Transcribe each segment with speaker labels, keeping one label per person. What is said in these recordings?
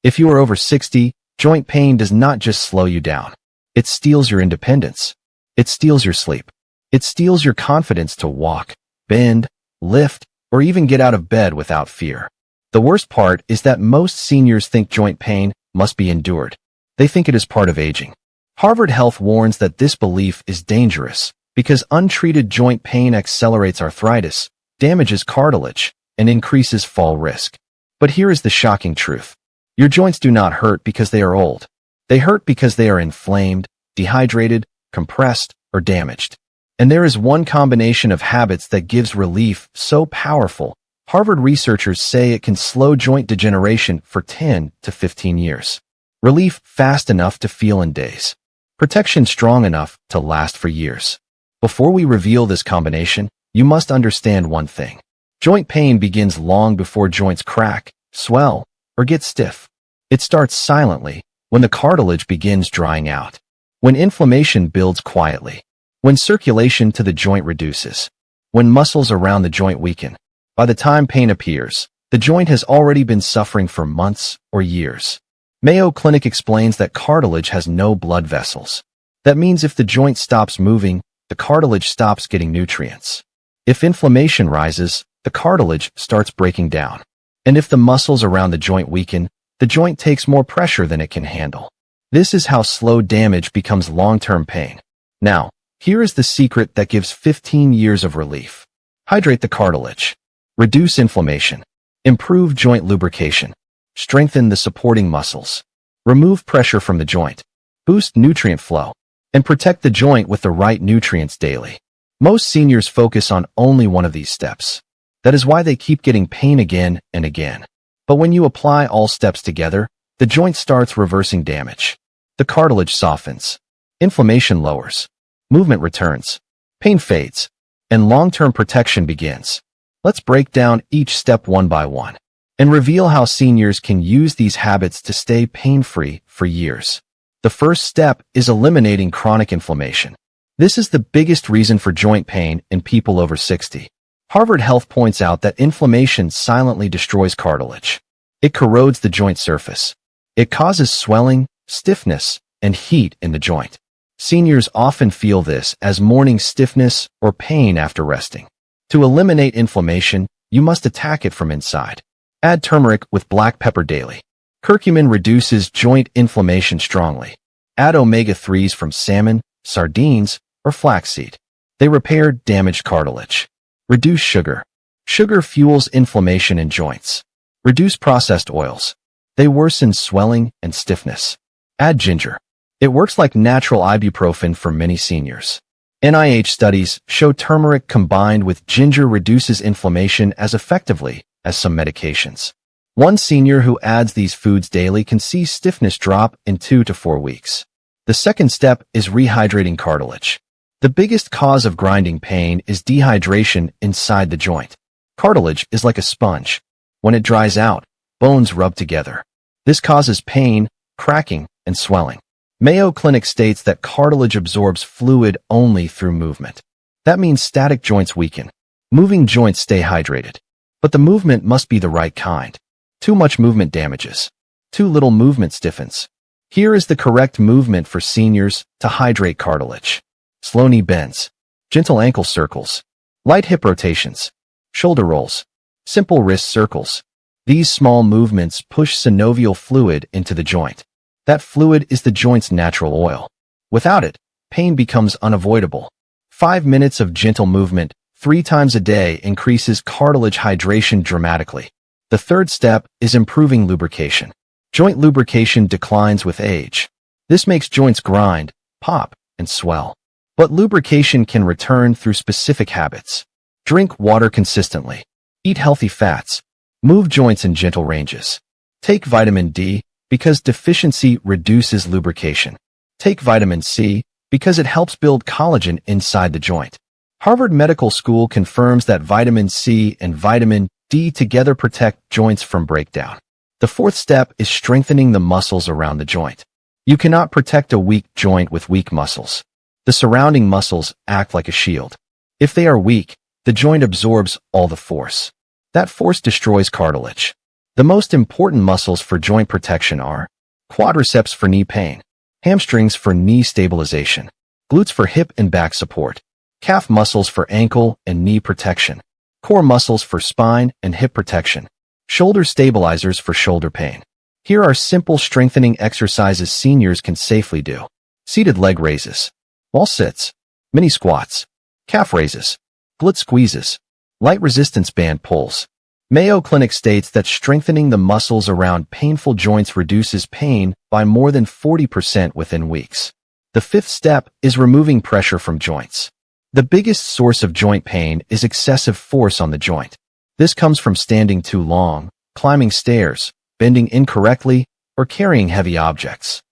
Speaker 1: If you are over 60, joint pain does not just slow you down. It steals your independence. It steals your sleep. It steals your confidence to walk, bend, lift, or even get out of bed without fear. The worst part is that most seniors think joint pain must be endured. They think it is part of aging. Harvard Health warns that this belief is dangerous because untreated joint pain accelerates arthritis, damages cartilage, and increases fall risk. But here is the shocking truth. Your joints do not hurt because they are old. They hurt because they are inflamed, dehydrated, compressed, or damaged. And there is one combination of habits that gives relief so powerful, Harvard researchers say it can slow joint degeneration for 10 to 15 years. Relief fast enough to feel in days. Protection strong enough to last for years. Before we reveal this combination, you must understand one thing. Joint pain begins long before joints crack, swell, or get stiff. It starts silently, when the cartilage begins drying out. When inflammation builds quietly. When circulation to the joint reduces. When muscles around the joint weaken. By the time pain appears, the joint has already been suffering for months or years. Mayo Clinic explains that cartilage has no blood vessels. That means if the joint stops moving, the cartilage stops getting nutrients. If inflammation rises, the cartilage starts breaking down. And if the muscles around the joint weaken, the joint takes more pressure than it can handle. This is how slow damage becomes long-term pain. Now, here is the secret that gives 15 years of relief. Hydrate the cartilage. Reduce inflammation. Improve joint lubrication. Strengthen the supporting muscles. Remove pressure from the joint. Boost nutrient flow. And protect the joint with the right nutrients daily. Most seniors focus on only one of these steps. That is why they keep getting pain again and again. But when you apply all steps together, the joint starts reversing damage. The cartilage softens. Inflammation lowers. Movement returns. Pain fades. And long-term protection begins. Let's break down each step one by one and reveal how seniors can use these habits to stay pain-free for years. The first step is eliminating chronic inflammation. This is the biggest reason for joint pain in people over 60. Harvard Health points out that inflammation silently destroys cartilage. It corrodes the joint surface. It causes swelling, stiffness, and heat in the joint. Seniors often feel this as morning stiffness or pain after resting. To eliminate inflammation, you must attack it from inside. Add turmeric with black pepper daily. Curcumin reduces joint inflammation strongly. Add omega-3s from salmon, sardines, or flaxseed. They repair damaged cartilage. Reduce sugar. Sugar fuels inflammation in joints. Reduce processed oils. They worsen swelling and stiffness. Add ginger. It works like natural ibuprofen for many seniors. NIH studies show turmeric combined with ginger reduces inflammation as effectively as some medications. One senior who adds these foods daily can see stiffness drop in 2 to 4 weeks. The second step is rehydrating cartilage. The biggest cause of grinding pain is dehydration inside the joint. Cartilage is like a sponge. When it dries out, bones rub together. This causes pain, cracking, and swelling. Mayo Clinic states that cartilage absorbs fluid only through movement. That means static joints weaken. Moving joints stay hydrated. But the movement must be the right kind. Too much movement damages. Too little movement stiffens. Here is the correct movement for seniors to hydrate cartilage. Slow knee bends. Gentle ankle circles. Light hip rotations. Shoulder rolls. Simple wrist circles. These small movements push synovial fluid into the joint. That fluid is the joint's natural oil. Without it, pain becomes unavoidable. 5 minutes of gentle movement 3 times a day increases cartilage hydration dramatically. The third step is improving lubrication. Joint lubrication declines with age. This makes joints grind, pop, and swell. But lubrication can return through specific habits. Drink water consistently. Eat healthy fats. Move joints in gentle ranges. Take vitamin D because deficiency reduces lubrication. Take vitamin C because it helps build collagen inside the joint. Harvard Medical School confirms that vitamin C and vitamin D together protect joints from breakdown. The fourth step is strengthening the muscles around the joint. You cannot protect a weak joint with weak muscles. The surrounding muscles act like a shield. If they are weak, the joint absorbs all the force. That force destroys cartilage. The most important muscles for joint protection are quadriceps for knee pain, hamstrings for knee stabilization, glutes for hip and back support, calf muscles for ankle and knee protection, core muscles for spine and hip protection, shoulder stabilizers for shoulder pain. Here are simple strengthening exercises seniors can safely do. Seated leg raises, wall sits, mini squats, calf raises, glute squeezes, light resistance band pulls. Mayo Clinic states that strengthening the muscles around painful joints reduces pain by more than 40% within weeks. The fifth step is removing pressure from joints. The biggest source of joint pain is excessive force on the joint. This comes from standing too long, climbing stairs, bending incorrectly, or carrying heavy objects.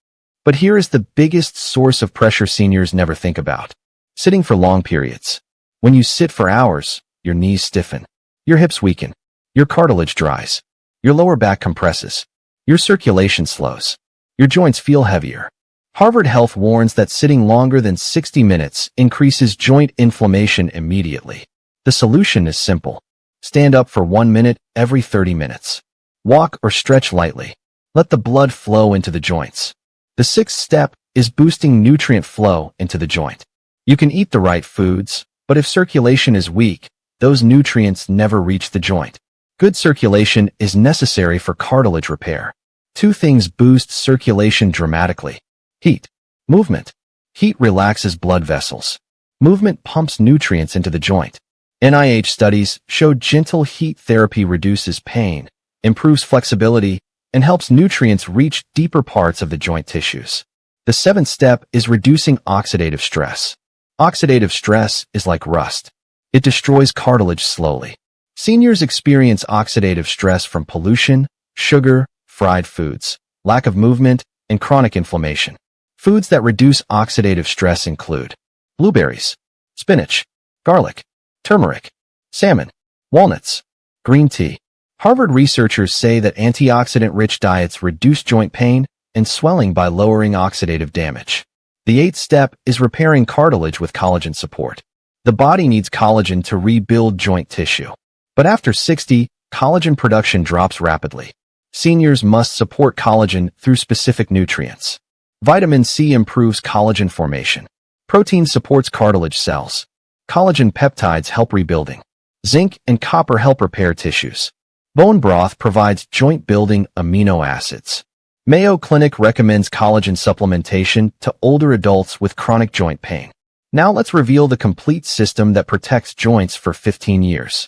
Speaker 1: But here is the biggest source of pressure seniors never think about. Sitting for long periods. When you sit for hours, your knees stiffen, your hips weaken, your cartilage dries, your lower back compresses, your circulation slows, your joints feel heavier. Harvard Health warns that sitting longer than 60 minutes increases joint inflammation immediately. The solution is simple. Stand up for 1 minute every 30 minutes. Walk or stretch lightly. Let the blood flow into the joints. The sixth step is boosting nutrient flow into the joint. You can eat the right foods, but if circulation is weak, those nutrients never reach the joint. Good circulation is necessary for cartilage repair. Two things boost circulation dramatically. Heat. Movement. Heat relaxes blood vessels. Movement pumps nutrients into the joint. NIH studies show gentle heat therapy reduces pain, improves flexibility, and helps nutrients reach deeper parts of the joint tissues. The seventh step is reducing oxidative stress. Oxidative stress is like rust. It destroys cartilage slowly. Seniors experience oxidative stress from pollution, sugar, fried foods, lack of movement, and chronic inflammation. Foods that reduce oxidative stress include blueberries, spinach, garlic, turmeric, salmon, walnuts, green tea. Harvard researchers say that antioxidant-rich diets reduce joint pain and swelling by lowering oxidative damage. The eighth step is repairing cartilage with collagen support. The body needs collagen to rebuild joint tissue. But after 60, collagen production drops rapidly. Seniors must support collagen through specific nutrients. Vitamin C improves collagen formation. Protein supports cartilage cells. Collagen peptides help rebuilding. Zinc and copper help repair tissues. Bone broth provides joint-building amino acids. Mayo Clinic recommends collagen supplementation to older adults with chronic joint pain. Now let's reveal the complete system that protects joints for 15 years.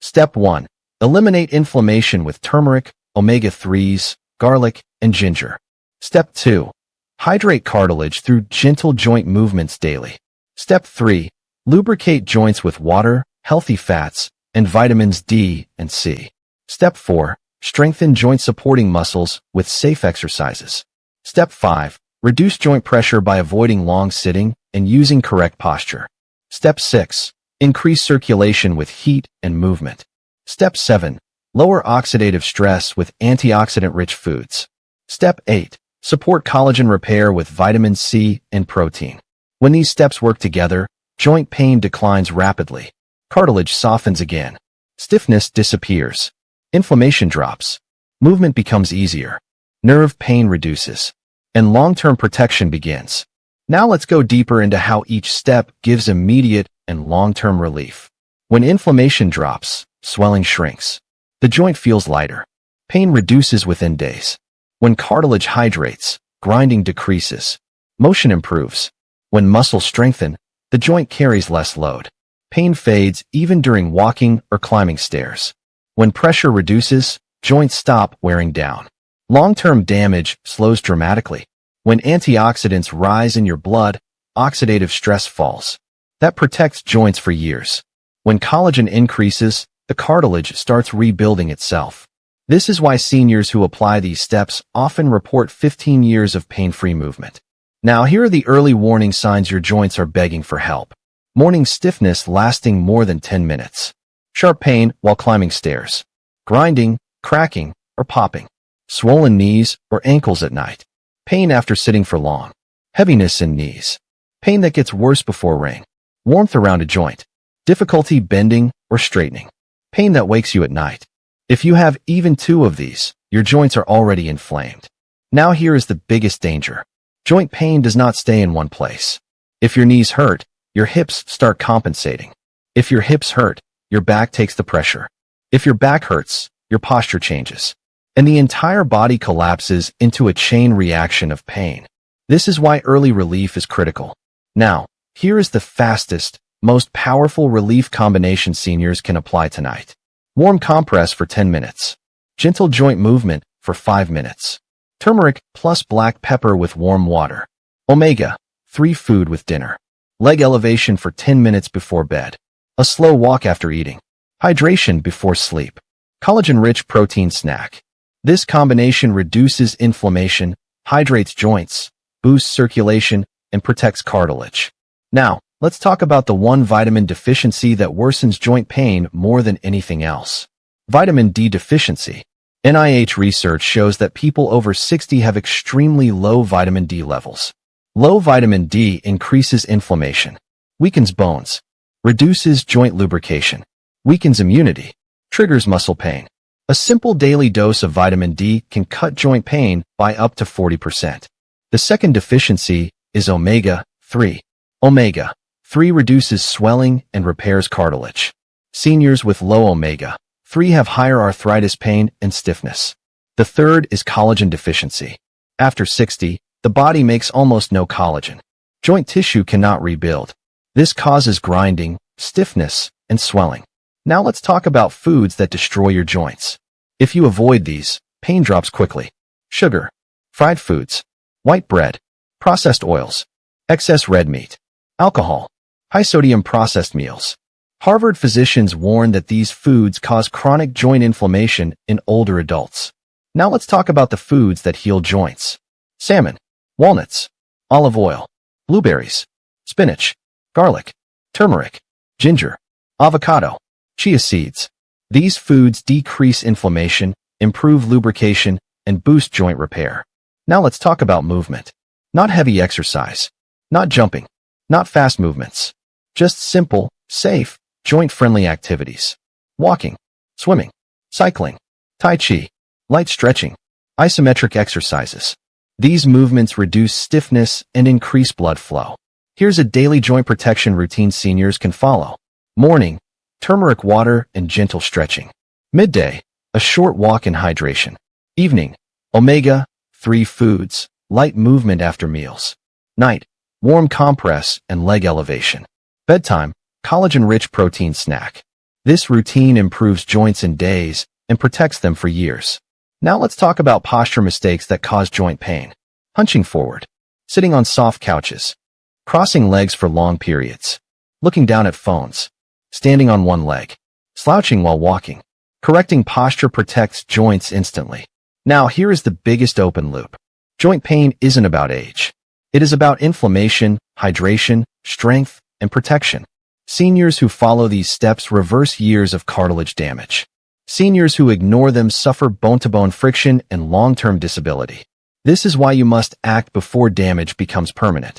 Speaker 1: Step 1. Eliminate inflammation with turmeric, omega-3s, garlic, and ginger. Step 2. Hydrate cartilage through gentle joint movements daily. Step 3. Lubricate joints with water, healthy fats, and vitamins D and C. Step 4. Strengthen joint-supporting muscles with safe exercises. Step 5. Reduce joint pressure by avoiding long sitting and using correct posture. Step 6. Increase circulation with heat and movement. Step 7. Lower oxidative stress with antioxidant-rich foods. Step 8. Support collagen repair with vitamin C and protein. When these steps work together, joint pain declines rapidly. Cartilage softens again. Stiffness disappears. Inflammation drops. Movement becomes easier. Nerve pain reduces. And long-term protection begins. Now let's go deeper into how each step gives immediate and long-term relief. When inflammation drops, swelling shrinks. The joint feels lighter. Pain reduces within days. When cartilage hydrates, grinding decreases. Motion improves. When muscles strengthen, the joint carries less load. Pain fades even during walking or climbing stairs. When pressure reduces, joints stop wearing down. Long-term damage slows dramatically. When antioxidants rise in your blood, oxidative stress falls. That protects joints for years. When collagen increases, the cartilage starts rebuilding itself. This is why seniors who apply these steps often report 15 years of pain-free movement. Now, here are the early warning signs your joints are begging for help. Morning stiffness lasting more than 10 minutes. Sharp pain while climbing stairs. Grinding, cracking, or popping. Swollen knees or ankles at night. Pain after sitting for long. Heaviness in knees. Pain that gets worse before rain. Warmth around a joint. Difficulty bending or straightening. Pain that wakes you at night. If you have even 2 of these, your joints are already inflamed. Now here is the biggest danger. Joint pain does not stay in one place. If your knees hurt, your hips start compensating. If your hips hurt, your back takes the pressure. If your back hurts, your posture changes. And the entire body collapses into a chain reaction of pain. This is why early relief is critical. Now, here is the fastest, most powerful relief combination seniors can apply tonight. Warm compress for 10 minutes. Gentle joint movement for 5 minutes. Turmeric plus black pepper with warm water. Omega-3 food with dinner. Leg elevation for 10 minutes before bed. A slow walk after eating. Hydration before sleep. Collagen-rich protein snack. This combination reduces inflammation, hydrates joints, boosts circulation, and protects cartilage. Now, let's talk about the one vitamin deficiency that worsens joint pain more than anything else. Vitamin D deficiency. NIH research shows that people over 60 have extremely low vitamin D levels. Low vitamin D increases inflammation, weakens bones, reduces joint lubrication, weakens immunity, triggers muscle pain. A simple daily dose of vitamin D can cut joint pain by up to 40%. The second deficiency is omega-3. Omega-3 reduces swelling and repairs cartilage. Seniors with low omega-3 have higher arthritis pain and stiffness. The third is collagen deficiency. After 60, the body makes almost no collagen. Joint tissue cannot rebuild. This causes grinding, stiffness, and swelling. Now let's talk about foods that destroy your joints. If you avoid these, pain drops quickly. Sugar, fried foods, white bread, processed oils, excess red meat, alcohol, high-sodium processed meals. Harvard physicians warn that these foods cause chronic joint inflammation in older adults. Now let's talk about the foods that heal joints. Salmon, walnuts, olive oil, blueberries, spinach, garlic, turmeric, ginger, avocado, chia seeds. These foods decrease inflammation, improve lubrication, and boost joint repair. Now let's talk about movement. Not heavy exercise, not jumping, not fast movements. Just simple, safe, joint-friendly activities. Walking, swimming, cycling, tai chi, light stretching, isometric exercises. These movements reduce stiffness and increase blood flow. Here's a daily joint protection routine seniors can follow. Morning, turmeric water and gentle stretching. Midday, a short walk and hydration. Evening, omega-3 foods, light movement after meals. Night, warm compress and leg elevation. Bedtime, collagen-rich protein snack. This routine improves joints in days and protects them for years. Now let's talk about posture mistakes that cause joint pain. Hunching forward, sitting on soft couches, crossing legs for long periods, looking down at phones, standing on one leg, slouching while walking. Correcting posture protects joints instantly. Now here is the biggest open loop. Joint pain isn't about age. It is about inflammation, hydration, strength, and protection. Seniors who follow these steps reverse years of cartilage damage. Seniors who ignore them suffer bone-to-bone friction and long-term disability. This is why you must act before damage becomes permanent.